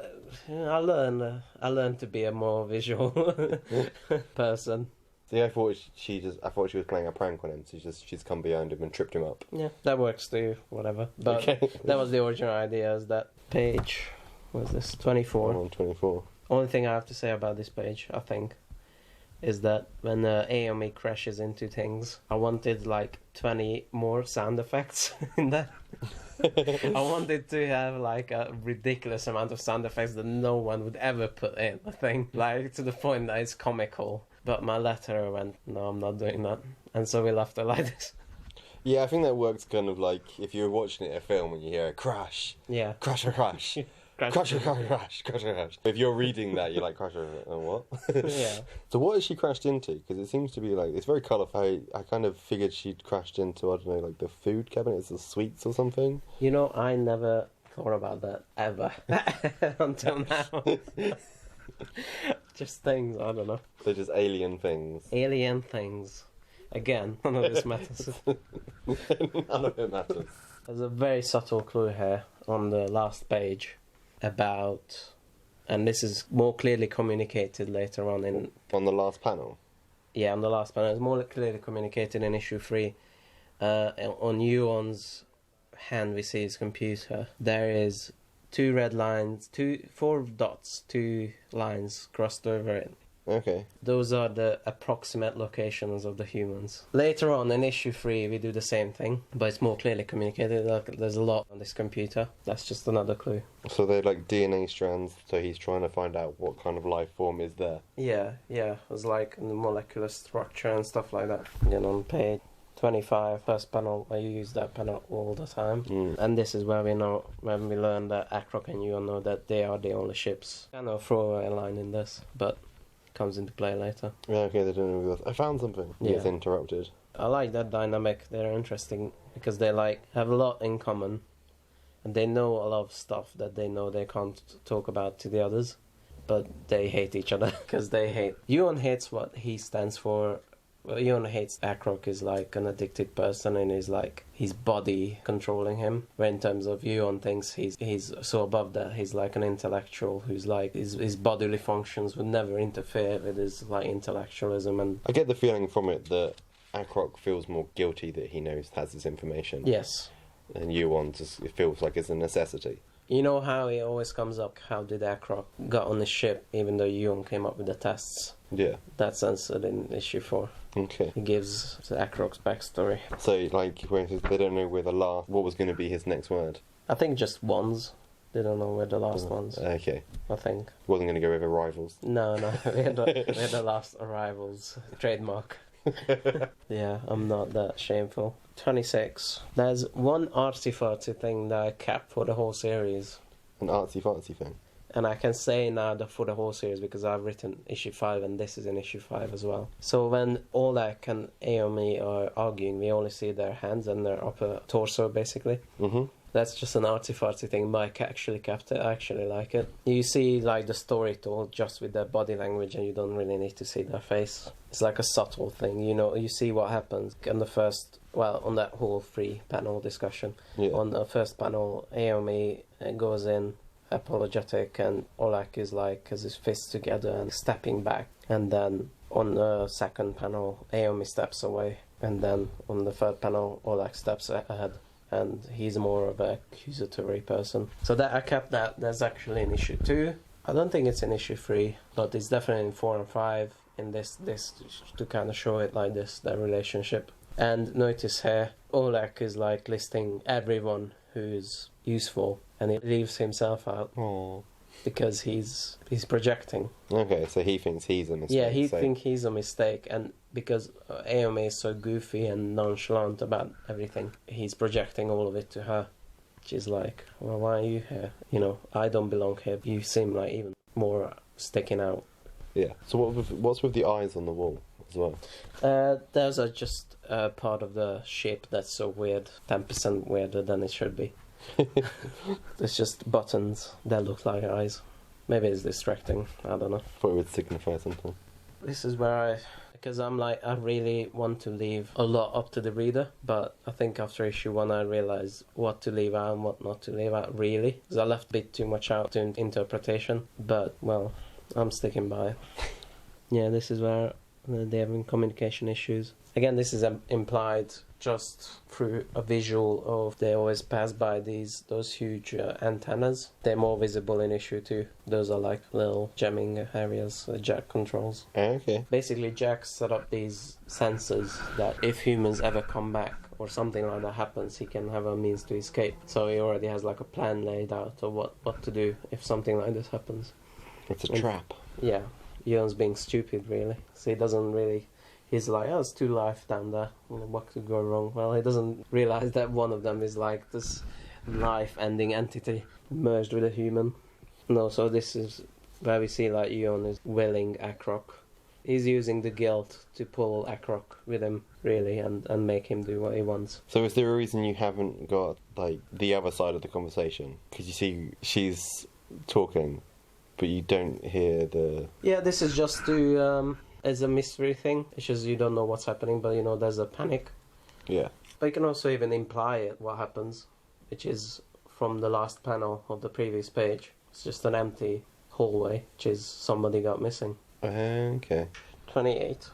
I learned to be a more visual person. See, I thought she was playing a prank on him. So she's come behind him and tripped him up. Yeah, that works too. Whatever. But Okay. that was the original idea. Is that page? Was this 24? On 24. Only thing I have to say about this page, I think, is that when Aomi crashes into things, I wanted like 20 more sound effects in that. I wanted to have like a ridiculous amount of sound effects that no one would ever put in, I think. Like to the point that it's comical. But my letter went, no, I'm not doing that. And so we left it like this. Yeah, I think that works kind of like if you're watching it a film and you hear a crash. Yeah. Crash, crash. Crash, crash. If you're reading that, you're like, crash, what? Yeah. So what has she crashed into? Because it seems to be like, it's very colourful. I kind of figured she'd crashed into, I don't know, like the food cabinets or sweets or something. You know, I never thought about that ever until now. Just things, I don't know. They're just alien things. Alien things. Again, none of this matters. None of it matters. There's a very subtle clue here on the last page about, and this is more clearly communicated later on in... On the last panel? Yeah, on the last panel. It's more clearly communicated in issue 3. On Yuon's hand we see his computer. There is 2 red lines, 4 dots, 2 lines crossed over it. Okay. Those are the approximate locations of the humans. Later on in issue 3 we do the same thing, but it's more clearly communicated. Like, there's a lot on this computer. That's just another clue. So they're like DNA strands, so he's trying to find out what kind of life form is there. Yeah. It's like the molecular structure and stuff like that. Then on page 25, first panel, I use that panel all the time. And this is where we know, when we learn that Akrok and Yuon know that they are the only ships. Kind of throwaway line in this, but comes into play later. Yeah, okay, they don't know. I found something. Yeah. It's interrupted. I like that dynamic. They're interesting because they like have a lot in common, and they know a lot of stuff that they know they can't talk about to the others. but they hate each other because they hate. Yuan hates what he stands for. Well, Yuan hates Akrok is like an addicted person and is like his body controlling him. Where in terms of Yuan thinks he's so above that, he's like an intellectual who's like his bodily functions would never interfere with his like intellectualism. And I get the feeling from it that Akrok feels more guilty that he knows has this information. yes. And Yuan just it feels like it's a necessity. You know how it always comes up, how did Akrok got on the ship even though Yuan came up with the tests? Yeah. That's answered in issue 4. Okay. He gives Akrok's backstory. So, like, they don't know where what was going to be his next word. I think just ones. They don't know where the last ones. Okay. I think. Wasn't going to go with arrivals. No. we had the last arrivals trademark. Yeah, I'm not that shameful. 26. There's one artsy-fartsy thing that I kept for the whole series. An artsy-fartsy thing. And I can say now that for the whole series because I've written issue 5 and this is in issue 5 as well. So when Oleg and Aomi are arguing, we only see their hands and their upper torso basically. Mm-hmm. That's just an artsy-fartsy thing. Mike actually kept it. I actually like it. You see like the story told just with their body language and you don't really need to see their face. It's like a subtle thing, you know. You see what happens on the first, on that whole 3-panel discussion. Yeah. On the first panel, Aomi goes in apologetic and Oleg is like has his fists together and stepping back. And then on the second panel, Aomi steps away. And then on the third panel, Oleg steps ahead. And he's more of an accusatory person. So that I kept that. There's actually in issue 2. I don't think it's in issue 3, but it's definitely in 4 and 5 in this to kind of show it like this, their relationship. And notice here, Oleg is like listing everyone who's useful, and he leaves himself out. Aww. Because he's projecting. Okay, so he thinks he's a mistake. Yeah, he thinks he's a mistake, and because Aomi is so goofy and nonchalant about everything, he's projecting all of it to her. She's like, well, why are you here? You know, I don't belong here. You seem like even more sticking out. Yeah. So what's with the eyes on the wall as well? Those are just part of the shape that's so weird. 10% weirder than it should be. It's just buttons that look like eyes. Maybe it's distracting. I don't know. Thought it would signify something. This is where because I'm like, I really want to leave a lot up to the reader, but I think after issue 1 I realised what to leave out and what not to leave out, really. Because I left a bit too much out to interpretation, but, well, I'm sticking by it. Yeah, this is where they're having communication issues. Again, this is implied just through a visual of they always pass by those huge antennas. They're more visible in issue 2. Those are like little jamming areas, Jack controls. Okay. Basically, Jack set up these sensors that if humans ever come back or something like that happens, he can have a means to escape. So he already has like a plan laid out of what to do if something like this happens. It's a trap. Yeah, Eon's being stupid, really. So he doesn't really... He's like, oh, there's 2 life down there. What could go wrong? Well, he doesn't realise that one of them is like this life-ending entity merged with a human. No, so this is where we see like Eon is willing Akrok. He's using the guilt to pull Akrok with him, really, and make him do what he wants. So is there a reason you haven't got, like, the other side of the conversation? Because you see she's talking, but you don't hear the... Yeah, this is just to... It's a mystery thing. It's just you don't know what's happening, but you know there's a panic. Yeah. But you can also even imply it, what happens, which is from the last panel of the previous page. It's just an empty hallway, which is somebody got missing. Okay. 28.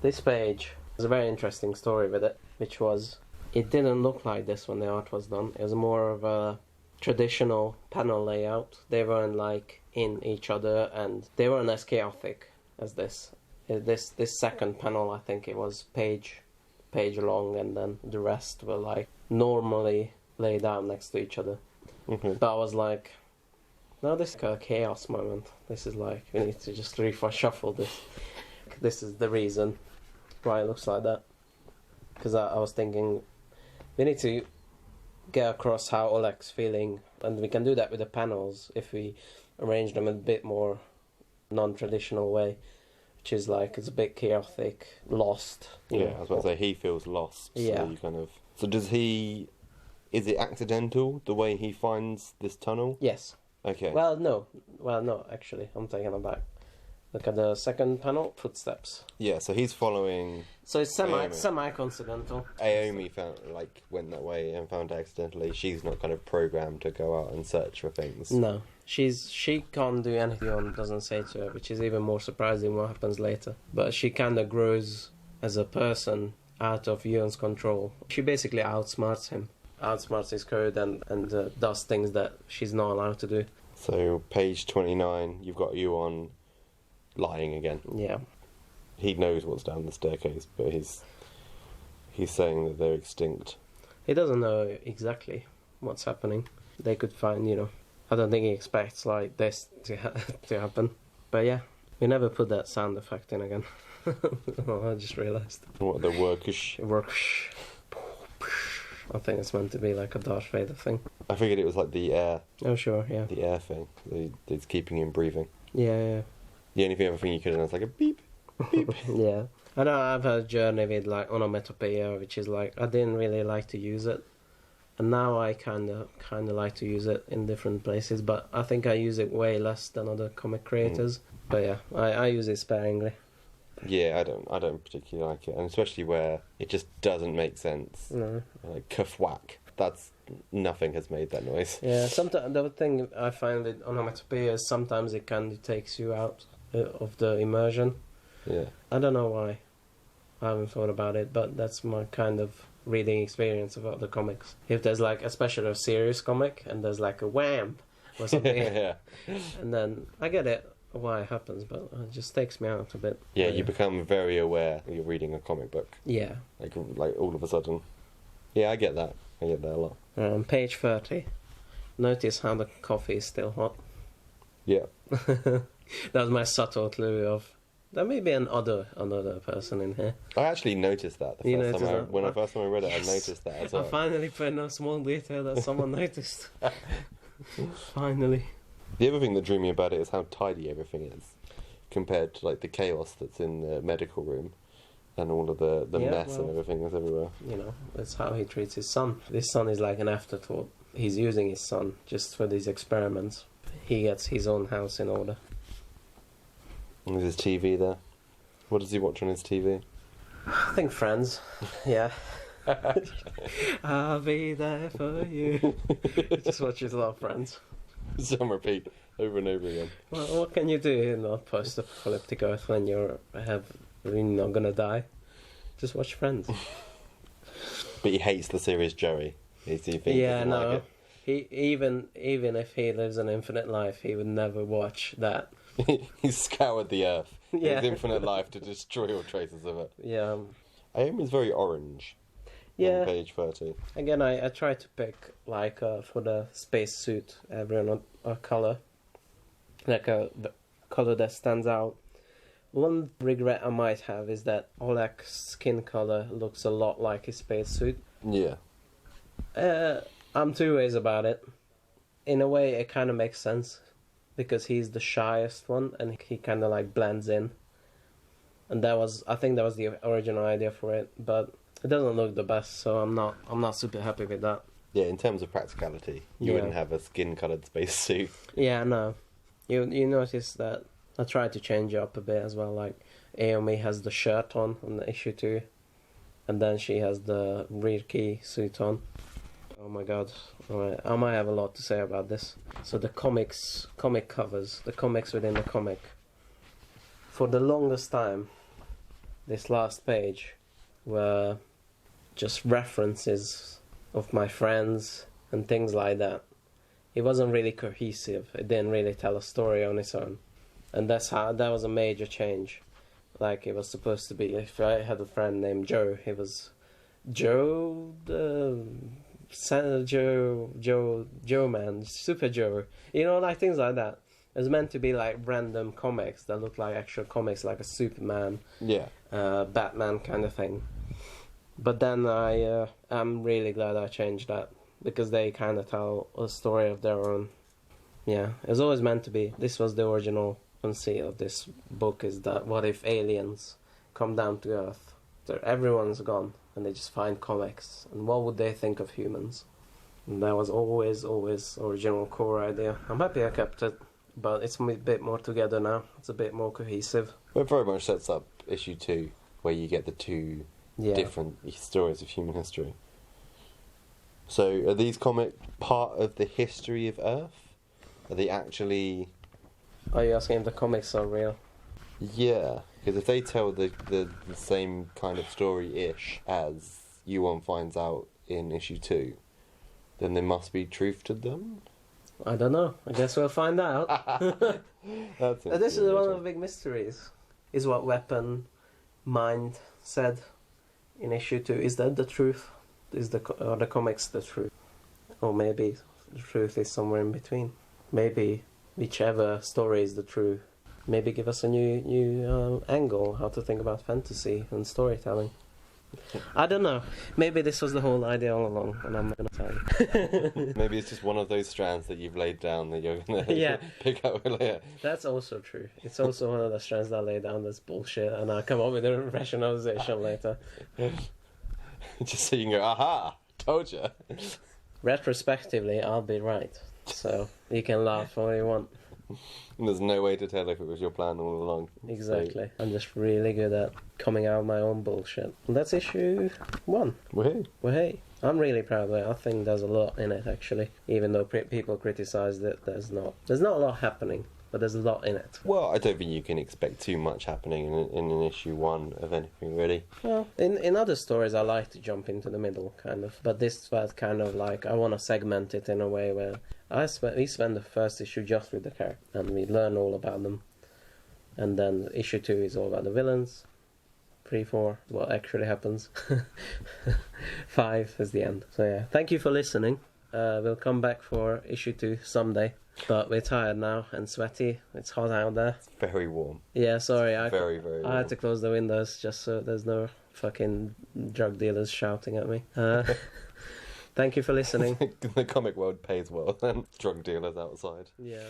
This page has a very interesting story with it, which was, it didn't look like this when the art was done. It was more of a traditional panel layout. They weren't like in each other, and they weren't as chaotic as this. This second panel, I think it was page long, and then the rest were like normally laid out next to each other. Mm-hmm. But I was like, no, this is a chaos moment. This is like, we need to just reshuffle this. This is the reason why it looks like that. Because I was thinking, we need to get across how Oleg's feeling, and we can do that with the panels if we arrange them in a bit more non-traditional way, which is like it's a bit chaotic, lost. Yeah, I was about to say he feels lost. Yeah. So you kind of. So does he? Is it accidental the way he finds this tunnel? Yes. Okay. Well, no. Well, no, actually, I'm taking it back. Look at the second panel, footsteps. Yeah, so he's following. So it's Naomi. semi-coincidental. Naomi went that way and found accidentally. She's not kind of programmed to go out and search for things. No, she can't do anything Ewan doesn't say to her, which is even more surprising what happens later. But she kind of grows as a person out of Ewan's control. She basically outsmarts him, outsmarts his code, and does things that she's not allowed to do. So page 29, you've got Ewan lying again. Yeah. He knows what's down the staircase, but he's saying that they're extinct. He doesn't know exactly what's happening. They could find, I don't think he expects like this to happen. But yeah, we never put that sound effect in again. Oh, I just realised. What, the workish? Workish. I think it's meant to be like a Darth Vader thing. I figured it was like the air. Oh, sure, yeah. The air thing. It's keeping him breathing. Yeah. The only other thing you could have done is like a beep, beep. Yeah. I know I've had a journey with like onomatopoeia, which is like, I didn't really like to use it. And now I kind of like to use it in different places, but I think I use it way less than other comic creators. But yeah, I use it sparingly. Yeah, I don't particularly like it, and especially where it just doesn't make sense. No. Like cuff whack. Nothing has made that noise. Yeah, sometimes the thing I find with onomatopoeia is sometimes it kind of takes you out of the immersion. Yeah. I don't know why. I haven't thought about it, but that's my kind of reading experience about the comics. If there's like, especially a serious comic, and there's like a wham or something, Yeah. and then I get it why it happens, but it just takes me out a bit. Yeah, But you become very aware that you're reading a comic book. Yeah. Like all of a sudden. Yeah, I get that. I get that a lot. Page 30. Notice how the coffee is still hot. Yeah. That was my subtle clue of there may be another person in here. I actually noticed that You the noticed that? when I first time I read it. Yes. I noticed that as I well. finally put in a small detail that someone noticed. Finally. The other thing that drew me about it is how tidy everything is, compared to like the chaos that's in the medical room, and all of the Yeah, mess and well, everything that's everywhere. That's how he treats his son. His son is like an afterthought. He's using his son just for these experiments. He gets his own house in order. And there's his TV there. What does he watch on his TV? I think Friends. Yeah. I'll be there for you. He just watches a lot of Friends. It's on repeat over and over again. Well, what can you do in a post-apocalyptic Earth when you're not gonna die? Just watch Friends. But he hates the series Joey. He thinks he Yeah, doesn't no. like He even if he lives an infinite life, he would never watch that. it. He's scoured the earth. Yeah. His infinite life to destroy all traces of it. Yeah. Aomi's very orange. Yeah. On page 30. Again, I try to pick like for the space suit everyone a color, like a color that stands out. One regret I might have is that Oleg's skin color looks a lot like his space suit. Yeah. I'm two ways about it. In a way, it kind of makes sense because he's the shyest one and he kind of like blends in. And I think that was the original idea for it, but it doesn't look the best, so I'm not super happy with that. Yeah, in terms of practicality, you wouldn't have a skin-coloured spacesuit. Yeah, no. You notice that I tried to change it up a bit as well. Like Aomi has the shirt on the issue 2, and then she has the rear key suit on. Oh my god! Alright, I might have a lot to say about this. So the comic covers, the comics within the comic. For the longest time, this last page were just references of my friends and things like that. It wasn't really cohesive. It didn't really tell a story on its own. And that was a major change. Like it was supposed to be, if I had a friend named Joe, it was Joe man, Super Joe. Like things like that. It was meant to be like random comics that look like actual comics, like a Superman, Batman kind of thing. But then I'm really glad I changed that, because they kind of tell a story of their own. Yeah, it was always meant to be. This was the original conceit of this book, is that what if aliens come down to Earth? So everyone's gone, and they just find comics, and what would they think of humans? And that was always original core idea. I'm happy I kept it, but it's a bit more together now. It's a bit more cohesive. It very much sets up issue 2, where you get the two different stories of human history. So, are these comics part of the history of Earth? Are they actually... Are you asking if the comics are real? Yeah, because if they tell the same kind of story-ish as Yuan finds out in issue 2, then there must be truth to them? I don't know. I guess we'll find out. This is one of the big mysteries. Is what Weapon Mind said in issue 2. Is that the truth? Are the comics the truth? Or maybe the truth is somewhere in between. Maybe whichever story is the truth. Maybe give us a new angle how to think about fantasy and storytelling. I don't know. Maybe this was the whole idea all along, and I'm not going to tell you. Maybe it's just one of those strands that you've laid down that you're going to pick up later. That's also true. It's also one of the strands that I lay down that's bullshit, and I come up with a rationalization later. Just so you can go, aha, told you. Retrospectively, I'll be right. So you can laugh all you want. And there's no way to tell if it was your plan all along. Exactly. So. I'm just really good at coming out of my own bullshit. And that's issue 1. Woohoo. Woohoo. I'm really proud of it. I think there's a lot in it, actually. Even though people criticise that there's not a lot happening, but there's a lot in it. Well, I don't think you can expect too much happening in an issue 1 of anything, really. Well, in other stories, I like to jump into the middle, kind of. But this felt kind of like I want to segment it in a way where we spend the first issue just with the character, and we learn all about them. And then issue 2 is all about the villains. 3, 4, what actually happens. 5 is the end. So yeah, thank you for listening. We'll come back for issue 2 someday. But we're tired now and sweaty. It's hot out there. It's very warm. Yeah, sorry. Very warm. I had to close the windows just so there's no fucking drug dealers shouting at me. Thank you for listening. The comic world pays well, then drug dealers outside. Yeah.